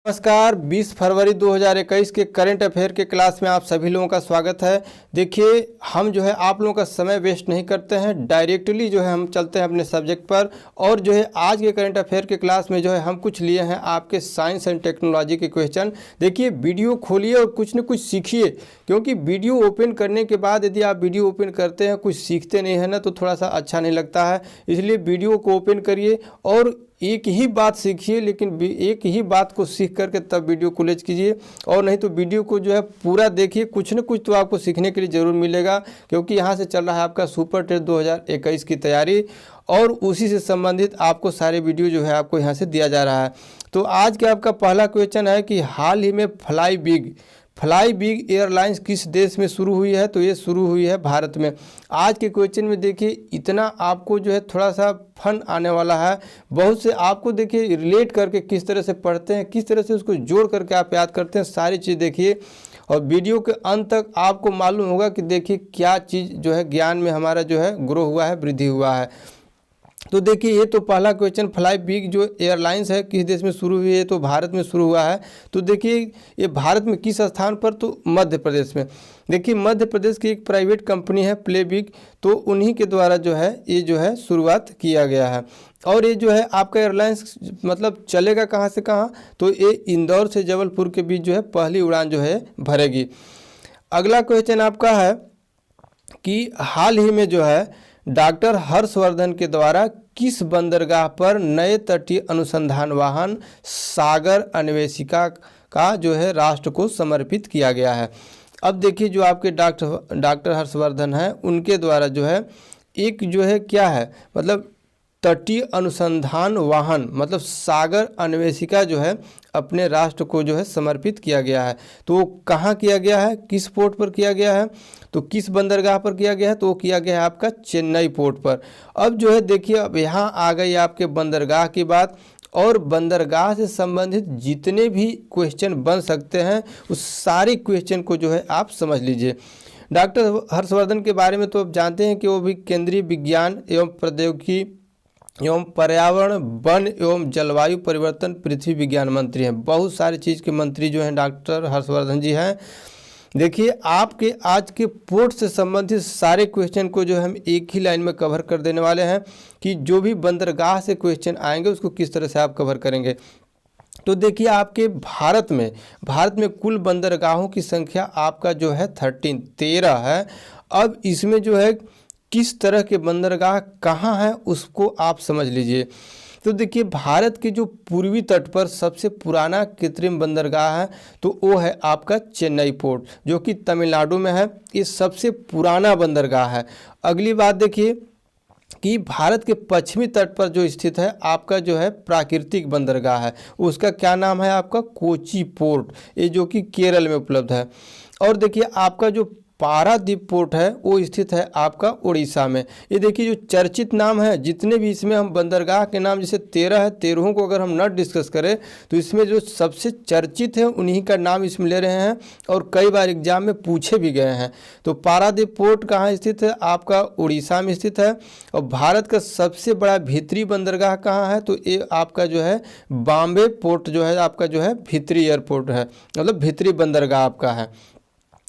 नमस्कार। 20 फरवरी 2021 के current affair के क्लास में आप सभी लोगों का स्वागत है। देखिए, हम जो है आप लोगों का समय वेस्ट नहीं करते हैं, डायरेक्टली जो है हम चलते हैं अपने सब्जेक्ट पर। और जो है आज के करंट अफेयर के क्लास में जो है हम कुछ लिए हैं आपके साइंस एंड टेक्नोलॉजी के क्वेश्चन। देखिए, वीडियो खोलिए और कुछ न कुछ सीखिए, क्योंकि वीडियो ओपन करने के बाद यदि आप वीडियो ओपन करते हैं कुछ सीखते नहीं है ना, तो थोड़ा सा अच्छा नहीं लगता है। इसलिए वीडियो को ओपन करिए और एक ही बात सीखिए, लेकिन एक ही बात को सीख करके तब वीडियो को क्लोज कीजिए। और नहीं तो वीडियो को जो है पूरा देखिए, कुछ न कुछ तो आपको सीखने के लिए ज़रूर मिलेगा, क्योंकि यहाँ से चल रहा है आपका सुपर टेस्ट 2021 की तैयारी और उसी से संबंधित आपको सारे वीडियो जो है आपको यहाँ से दिया जा रहा है। तो आज के आपका पहला क्वेश्चन है कि हाल ही में फ्लाई बिग एयरलाइंस किस देश में शुरू हुई है? तो ये शुरू हुई है भारत में। आज के क्वेश्चन में देखिए इतना आपको जो है थोड़ा सा फन आने वाला है। बहुत से आपको देखिए रिलेट करके किस तरह से पढ़ते हैं, किस तरह से उसको जोड़ करके आप याद करते हैं, सारी चीज़ देखिए और वीडियो के अंत तक आपको मालूम होगा कि देखिए क्या चीज़ जो है ज्ञान में हमारा जो है ग्रो हुआ है, वृद्धि हुआ है। तो देखिए, ये तो पहला क्वेश्चन, फ्लाई बिग जो एयरलाइंस है किस देश में शुरू हुई है? तो भारत में शुरू हुआ है। तो देखिए ये भारत में किस स्थान पर? तो मध्य प्रदेश में। देखिए, मध्य प्रदेश की एक प्राइवेट कंपनी है प्ले बिग, तो उन्हीं के द्वारा जो है ये जो है शुरुआत किया गया है। और ये जो है आपका एयरलाइंस मतलब चलेगा कहाँ से कहाँ? तो ये इंदौर से जबलपुर के बीच जो है पहली उड़ान जो है भरेगी। अगला क्वेश्चन आपका है कि हाल ही में जो है डॉक्टर हर्षवर्धन के द्वारा किस बंदरगाह पर नए तटीय अनुसंधान वाहन सागर अन्वेषिका का जो है राष्ट्र को समर्पित किया गया है? अब देखिए, जो आपके डॉक्टर हर्षवर्धन हैं उनके द्वारा जो है एक जो है क्या है, मतलब तटीय अनुसंधान वाहन मतलब सागर अन्वेषिका जो है अपने राष्ट्र को जो है समर्पित किया गया है। तो वो कहाँ किया गया है, किस पोर्ट पर किया गया है? तो किस बंदरगाह पर किया गया है? तो वो किया गया है आपका चेन्नई पोर्ट पर। अब जो है देखिए, अब यहाँ आ गई आपके बंदरगाह की बात, और बंदरगाह से संबंधित जितने भी क्वेश्चन बन सकते हैं उस सारे क्वेश्चन को जो है आप समझ लीजिए। डॉक्टर हर्षवर्धन के बारे में तो आप जानते हैं कि वो भी केंद्रीय विज्ञान एवं प्रौद्योगिकी एवं पर्यावरण, वन एवं जलवायु परिवर्तन, पृथ्वी विज्ञान मंत्री हैं। बहुत सारी चीज़ के मंत्री जो हैं डॉक्टर हर्षवर्धन जी हैं। देखिए, आपके आज के पोर्ट से संबंधित सारे क्वेश्चन को जो हम एक ही लाइन में कवर कर देने वाले हैं कि जो भी बंदरगाह से क्वेश्चन आएंगे उसको किस तरह से आप कवर करेंगे। तो देखिए, आपके भारत में कुल बंदरगाहों की संख्या आपका जो है 13 है। अब इसमें जो है किस तरह के बंदरगाह कहाँ हैं उसको आप समझ लीजिए। तो देखिए, भारत के जो पूर्वी तट पर सबसे पुराना कृत्रिम बंदरगाह है तो वो है आपका चेन्नई पोर्ट, जो कि तमिलनाडु में है। ये सबसे पुराना बंदरगाह है। अगली बात देखिए कि भारत के पश्चिमी तट पर जो स्थित है आपका जो है प्राकृतिक बंदरगाह है, उसका क्या नाम है? आपका कोची पोर्ट, ये जो कि केरल में उपलब्ध है। और देखिए, आपका जो पारादीप पोर्ट है वो स्थित है आपका उड़ीसा में। ये देखिए, जो चर्चित नाम है, जितने भी इसमें हम बंदरगाह के नाम जैसे 13 है, 13 को अगर हम न डिस्कस करें तो इसमें जो सबसे चर्चित है उन्हीं का नाम इसमें ले रहे हैं और कई बार एग्जाम में पूछे भी गए हैं। तो पारादीप पोर्ट कहाँ स्थित है? आपका उड़ीसा में स्थित है। और भारत का सबसे बड़ा भीतरी बंदरगाह कहाँ है? तो ये आपका जो है बॉम्बे पोर्ट जो है आपका जो है भीतरी एयरपोर्ट है, मतलब भीतरी बंदरगाह आपका है।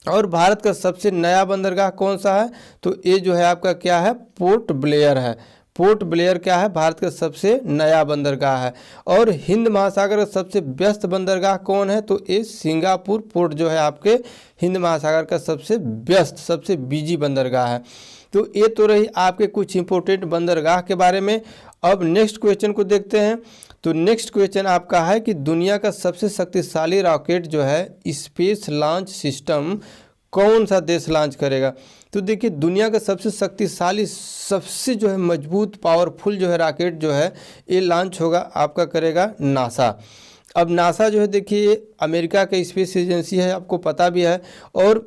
और भारत का सबसे नया बंदरगाह कौन सा है? तो ये जो है आपका क्या है? पोर्ट ब्लेयर है। पोर्ट ब्लेयर क्या है? भारत का सबसे नया बंदरगाह है। और हिंद महासागर का सबसे व्यस्त बंदरगाह कौन है? तो ये सिंगापुर पोर्ट जो है आपके हिंद महासागर का सबसे व्यस्त, सबसे बिजी बंदरगाह है। तो ये तो रही आपके कुछ इंपॉर्टेंट बंदरगाह के बारे में। अब नेक्स्ट क्वेश्चन को देखते हैं। तो नेक्स्ट क्वेश्चन आपका है कि दुनिया का सबसे शक्तिशाली रॉकेट जो है स्पेस लॉन्च सिस्टम कौन सा देश लॉन्च करेगा? तो देखिए, दुनिया का सबसे शक्तिशाली, सबसे जो है मजबूत, पावरफुल जो है रॉकेट जो है ये लॉन्च होगा आपका करेगा नासा। अब नासा जो है देखिए अमेरिका का स्पेस एजेंसी है, आपको पता भी है। और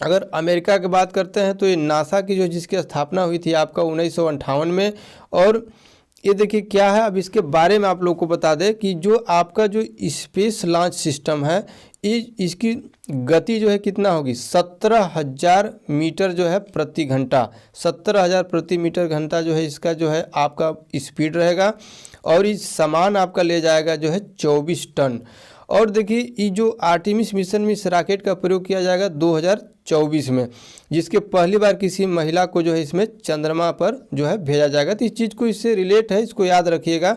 अगर अमेरिका की बात करते हैं तो ये नासा की जो जिसकी स्थापना हुई थी आपका 1958 में। और ये देखिए क्या है, अब इसके बारे में आप लोग को बता दें कि जो आपका जो स्पेस लॉन्च सिस्टम है इसकी गति जो है कितना होगी? 17,000 मीटर जो है प्रति घंटा, 17,000 प्रति मीटर घंटा जो है इसका जो है आपका स्पीड रहेगा। और इस सामान आपका ले जाएगा जो है 24 टन। और देखिए ये जो आर्टेमिस मिशन में इस रॉकेट का प्रयोग किया जाएगा 2024 में, जिसके पहली बार किसी महिला को जो है इसमें चंद्रमा पर जो है भेजा जाएगा। तो इस चीज़ को इससे रिलेट है, इसको याद रखिएगा।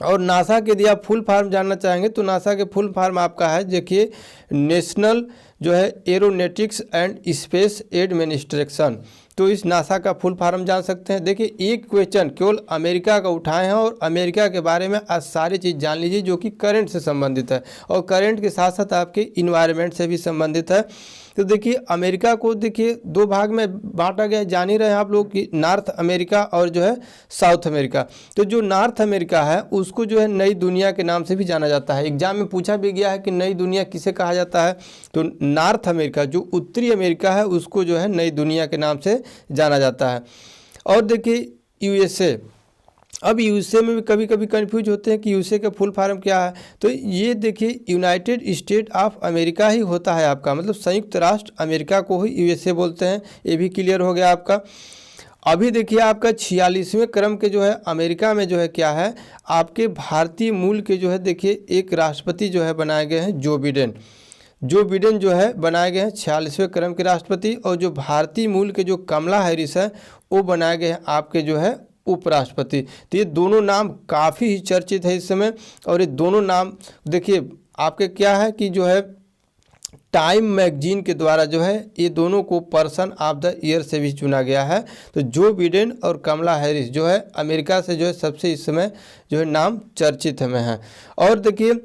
और नासा के यदि आप फुल फॉर्म जानना चाहेंगे तो नासा के फुल फॉर्म आपका है, देखिए नेशनल जो है एरोनॉटिक्स एंड स्पेस एडमिनिस्ट्रेशन। तो इस नासा का फुल फॉर्म जान सकते हैं। देखिए एक क्वेश्चन केवल अमेरिका का उठाए हैं और अमेरिका के बारे में आज सारी चीज़ जान लीजिए जो कि करंट से संबंधित है और करंट के साथ साथ आपके इन्वायरमेंट से भी संबंधित है। तो देखिए अमेरिका को देखिए दो भाग में बांटा गया है, जान ही रहे हैं आप लोग कि नॉर्थ अमेरिका और जो है साउथ अमेरिका। तो जो नॉर्थ अमेरिका है उसको जो है नई दुनिया के नाम से भी जाना जाता है। एग्जाम में पूछा भी गया है कि नई दुनिया किसे कहा जाता है, तो नॉर्थ अमेरिका जो उत्तरी अमेरिका है उसको जो है नई दुनिया के नाम से जाना जाता है। और देखिए यूएसए, अब यूएसए में भी कभी कभी कंफ्यूज होते हैं कि यूएसए का फुल फॉर्म क्या है। तो ये देखिए यूनाइटेड स्टेट ऑफ अमेरिका ही होता है आपका, मतलब संयुक्त राष्ट्र अमेरिका को ही यूएसए बोलते हैं। ये भी क्लियर हो गया आपका। अभी देखिए आपका 46वें क्रम के जो है अमेरिका में जो है क्या है, आपके भारतीय मूल के जो है देखिए एक राष्ट्रपति जो है बनाए गए हैं जो बिडेन जो है बनाए गए हैं 46वें क्रम के राष्ट्रपति। और जो भारतीय मूल के जो कमला हैरिस है वो बनाए गए हैं आपके जो है उपराष्ट्रपति। तो ये दोनों नाम काफ़ी ही चर्चित है इस समय। और ये दोनों नाम देखिए आपके क्या है कि जो है टाइम मैगजीन के द्वारा जो है ये दोनों को पर्सन ऑफ द ईयर से भी चुना गया है। तो जो बिडेन और कमला हैरिस जो है अमेरिका से जो है सबसे इस समय जो है नाम चर्चित में है। और देखिए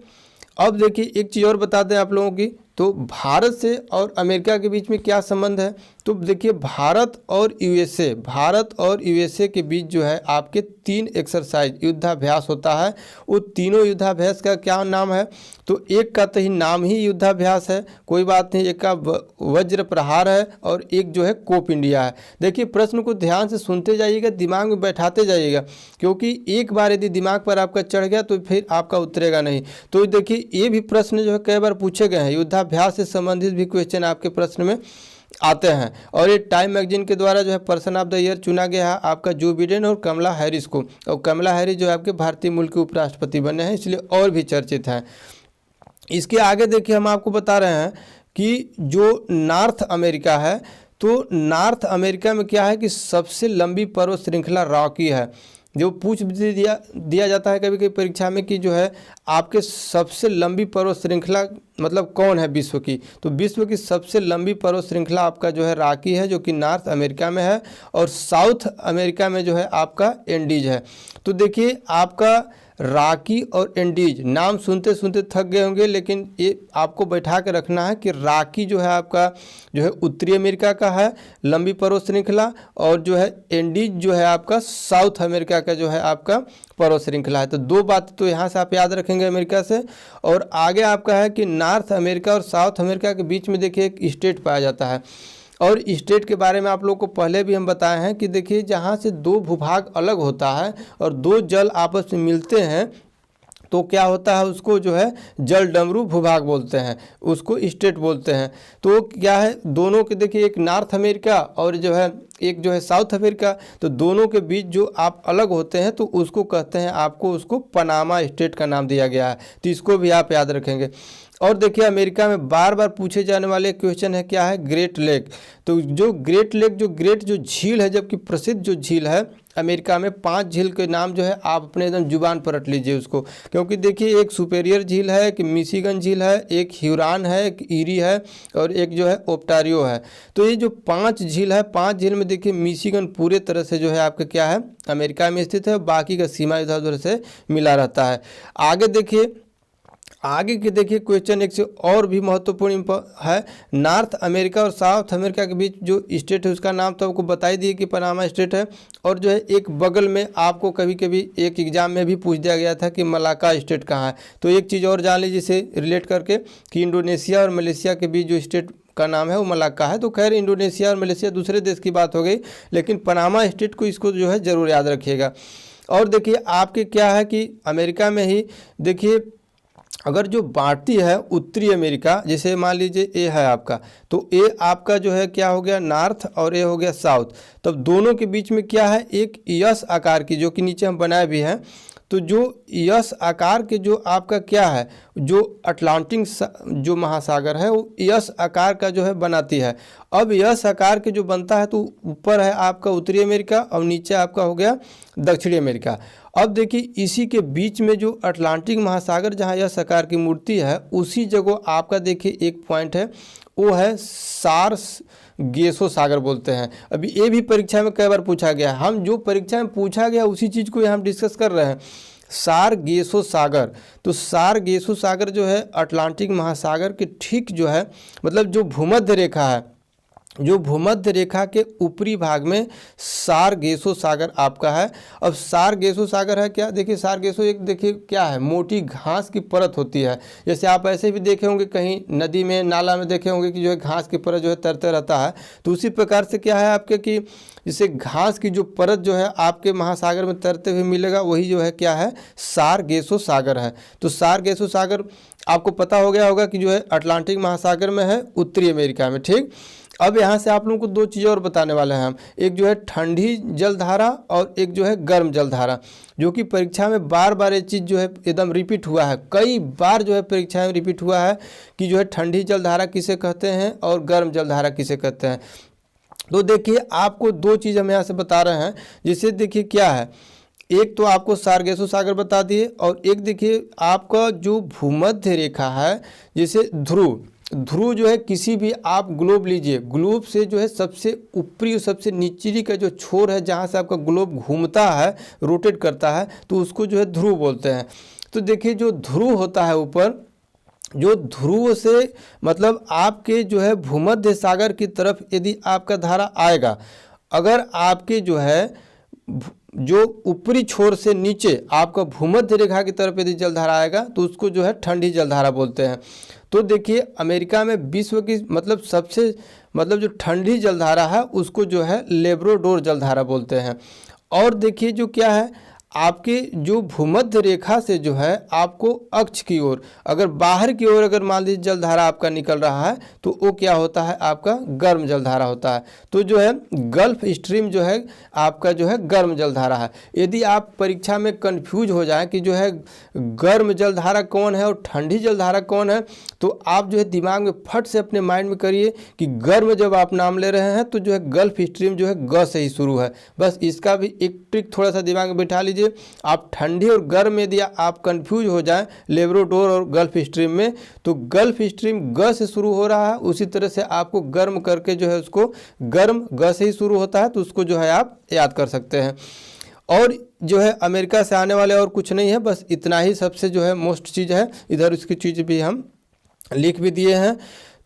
अब देखिए एक चीज़ और बता दें आप लोगों की, तो भारत से और अमेरिका के बीच में क्या संबंध है। तो देखिए भारत और यूएसए के बीच जो है आपके 3 एक्सरसाइज युद्धाभ्यास होता है। वो तीनों युद्धाभ्यास का क्या नाम है, तो एक का तो ही नाम ही युद्धाभ्यास है, कोई बात नहीं, एक का वज्र प्रहार है और एक जो है कोप इंडिया है। देखिए प्रश्न को ध्यान से सुनते जाइएगा, दिमाग में बैठाते जाइएगा, क्योंकि एक बार यदि दिमाग पर आपका चढ़ गया तो फिर आपका उतरेगा नहीं। तो देखिए ये भी प्रश्न जो है कई बार पूछे गए हैं, युद्धाभ्यास से संबंधित भी क्वेश्चन आपके प्रश्न में आते हैं। और ये टाइम मैगजीन के द्वारा जो है पर्सन ऑफ द ईयर चुना गया है आपका जो बिडेन और कमला हैरिस को। और कमला हैरिस जो है आपके भारतीय मूल के उपराष्ट्रपति बने हैं, इसलिए और भी चर्चित हैं। इसके आगे देखिए हम आपको बता रहे हैं कि जो नॉर्थ अमेरिका है, तो नॉर्थ अमेरिका में क्या है कि सबसे लंबी पर्वत श्रृंखला रॉकी है। जो पूछ भी दिया जाता है कभी कभी परीक्षा में कि जो है आपके सबसे लंबी पर्वत श्रृंखला मतलब कौन है विश्व की, तो विश्व की सबसे लंबी पर्वत श्रृंखला आपका जो है रॉकी है, जो कि नॉर्थ अमेरिका में है। और साउथ अमेरिका में जो है आपका एंडीज है। तो देखिए आपका रॉकी और एंडीज नाम सुनते सुनते थक गए होंगे, लेकिन ये आपको बैठा के रखना है कि रॉकी जो है आपका जो है उत्तरी अमेरिका का है लंबी पर्वत श्रृंखला, और जो है एंडीज जो है आपका साउथ अमेरिका का जो है आपका पर्वत श्रृंखला है। तो दो बात तो यहाँ से आप याद रखेंगे अमेरिका से। और आगे आपका है कि नॉर्थ अमेरिका और साउथ अमेरिका के बीच में देखिए एक स्टेट पाया जाता है। और स्टेट के बारे में आप लोग को पहले भी हम बताए हैं कि देखिए जहाँ से दो भूभाग अलग होता है और दो जल आपस में मिलते हैं तो क्या होता है, उसको जो है जल डमरू भूभाग बोलते हैं, उसको स्टेट बोलते हैं। तो क्या है दोनों के देखिए एक नॉर्थ अमेरिका और जो है एक जो है साउथ अमेरिका, तो दोनों के बीच जो आप अलग होते हैं तो उसको कहते हैं, आपको उसको पनामा स्टेट का नाम दिया गया है। तो इसको भी आप याद रखेंगे। और देखिए अमेरिका में बार बार पूछे जाने वाले क्वेश्चन है क्या है, ग्रेट लेक। तो जो ग्रेट लेक जो झील है, जबकि प्रसिद्ध जो झील है अमेरिका में 5 झील के नाम जो है आप अपने एकदम जुबान पर रट लीजिए उसको, क्योंकि देखिए एक सुपेरियर झील है, एक मिशिगन झील है, एक ह्यूरॉन है, एक ईरी है और एक जो है ओप्टारियो है। तो ये जो 5 झील है, 5 झील में देखिए मिशिगन पूरे तरह से जो है आपका क्या है अमेरिका में स्थित है, बाकी का सीमा इधर उधर से मिला रहता है। आगे के देखिए क्वेश्चन एक से और भी महत्वपूर्ण है, नॉर्थ अमेरिका और साउथ अमेरिका के बीच जो स्टेट है उसका नाम तो आपको बता ही दिए कि पनामा स्टेट है। और जो है एक बगल में आपको कभी कभी एक एग्जाम में भी पूछ दिया गया था कि मलाका स्टेट कहाँ है। तो एक चीज़ और जान लीजिए इसे रिलेट करके कि इंडोनेशिया और मलेशिया के बीच जो स्टेट का नाम है वो मलाका है। तो खैर इंडोनेशिया और मलेशिया दूसरे देश की बात हो गई, लेकिन पनामा स्टेट को इसको जो है ज़रूर याद रखिएगा। और देखिए आपके क्या है कि अमेरिका में ही देखिए अगर जो बांटती है उत्तरी अमेरिका, जैसे मान लीजिए ए है आपका, तो ए आपका जो है क्या हो गया नॉर्थ और ए हो गया साउथ, तब दोनों के बीच में क्या है एक यस आकार की, जो कि नीचे हम बनाए भी हैं, तो जो यस आकार के जो आपका क्या है, जो अटलांटिक जो महासागर है वो यस आकार का जो है बनाती है। अब यस आकार के जो बनता है तो ऊपर है आपका उत्तरी अमेरिका और नीचे आपका हो गया दक्षिणी अमेरिका। अब देखिए इसी के बीच में जो अटलांटिक महासागर जहाँ यस आकार की मूर्ति है उसी जगह आपका देखिए एक पॉइंट है, वो है सारगेसो सागर बोलते हैं। अभी ये भी परीक्षा में कई बार पूछा गया है, हम जो परीक्षा में पूछा गया उसी चीज़ को यहाँ हम डिस्कस कर रहे हैं, सारगेसो सागर। तो सारगेसो सागर जो है अटलांटिक महासागर के ठीक जो है मतलब जो भूमध्य रेखा है, जो भूमध्य रेखा के ऊपरी भाग में सारगेसो सागर आपका है। अब सारगेसो सागर है क्या, देखिए सारगेसो एक देखिए क्या है, मोटी घास की परत होती है। जैसे आप ऐसे भी देखे होंगे कहीं नदी में नाला में देखे होंगे कि जो है घास की परत जो है तैरते रहता है, तो उसी प्रकार से क्या है आपके कि जैसे घास की जो परत जो है आपके महासागर में तैरते हुए मिलेगा, वही जो है क्या है सारगेसो सागर है। तो सारगेसो सागर आपको पता हो गया होगा कि जो है अटलांटिक महासागर में है, उत्तरी अमेरिका में। ठीक, अब यहाँ से आप लोगों को दो चीज़ें और बताने वाले हैं हम, एक जो है ठंडी जलधारा और एक जो है गर्म जलधारा, जो कि परीक्षा में बार बार ये चीज़ जो है एकदम रिपीट हुआ है, कई बार जो है परीक्षा में रिपीट हुआ है कि जो है ठंडी जलधारा किसे कहते हैं और गर्म जलधारा किसे कहते हैं। तो देखिए आपको दो चीज़ हम यहाँ से बता रहे हैं, जिससे देखिए क्या है, एक तो आपको सारगेसो सागर बता दिए और एक देखिए आपका जो भूमध्य रेखा है, जैसे ध्रुव जो है किसी भी आप ग्लोब लीजिए, ग्लोब से जो है सबसे ऊपरी और सबसे निचली का जो छोर है जहाँ से आपका ग्लोब घूमता है, रोटेट करता है, तो उसको जो है ध्रुव बोलते हैं। तो देखिए जो ध्रुव होता है ऊपर, जो ध्रुव से मतलब आपके जो है भूमध्य सागर की तरफ यदि आपका धारा आएगा, अगर आपके जो है जो ऊपरी छोर से नीचे आपका भूमध्य रेखा की तरफ यदि जलधारा आएगा तो उसको जो है ठंडी जलधारा बोलते हैं। तो देखिए अमेरिका में विश्व की मतलब सबसे मतलब जो ठंडी जलधारा है उसको जो है लेब्राडोर जलधारा बोलते हैं। और देखिए जो क्या है आपके जो भूमध्य रेखा से जो है आपको अक्ष की ओर, अगर बाहर की ओर अगर मान लीजिए जलधारा आपका निकल रहा है तो वो क्या होता है आपका गर्म जलधारा होता है। तो जो है गल्फ स्ट्रीम जो है आपका जो है गर्म जलधारा है। यदि आप परीक्षा में कंफ्यूज हो जाए कि जो है गर्म जलधारा कौन है और ठंडी जलधारा कौन है, तो आप जो है दिमाग में फट से अपने माइंड में करिए कि गर्म जब आप नाम ले रहे हैं तो जो है गल्फ स्ट्रीम जो है ग से ही शुरू है। बस इसका भी एक ट्रिक थोड़ा सा दिमाग में बैठा लीजिए। आप ठंडी और गर्म में यदि आप कंफ्यूज हो जाएं लेब्राडोर और गल्फ स्ट्रीम में, तो गल्फ स्ट्रीम ग से शुरू हो रहा है, उसी तरह से आपको गर्म करके जो है उसको गर्म ग से ही शुरू होता है, तो उसको जो है आप याद कर सकते हैं। और जो है अमेरिका से आने वाले और कुछ नहीं है, बस इतना ही सबसे जो है मोस्ट चीज़ है। इधर उसकी चीज़ भी हम लिख भी दिए हैं।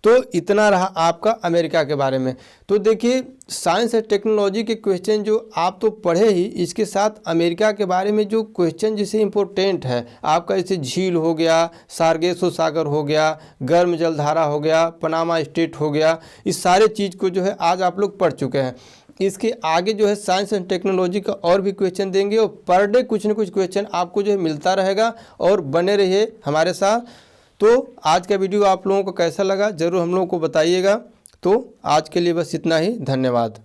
तो इतना रहा आपका अमेरिका के बारे में। तो देखिए साइंस एंड टेक्नोलॉजी के क्वेश्चन जो आप तो पढ़े ही, इसके साथ अमेरिका के बारे में जो क्वेश्चन जैसे इम्पोर्टेंट है आपका, जैसे झील हो गया, सारगेसो सागर हो गया, गर्म जलधारा हो गया, पनामा स्टेट हो गया, इस सारे चीज़ को जो है आज आप लोग पढ़ चुके हैं। इसके आगे जो है साइंस एंड टेक्नोलॉजी का और भी क्वेश्चन देंगे और पर डे कुछ न कुछ क्वेश्चन आपको जो है मिलता रहेगा, और बने रहिए हमारे साथ। तो आज का वीडियो आप लोगों को कैसा लगा ज़रूर हम लोगों को बताइएगा। तो आज के लिए बस इतना ही, धन्यवाद।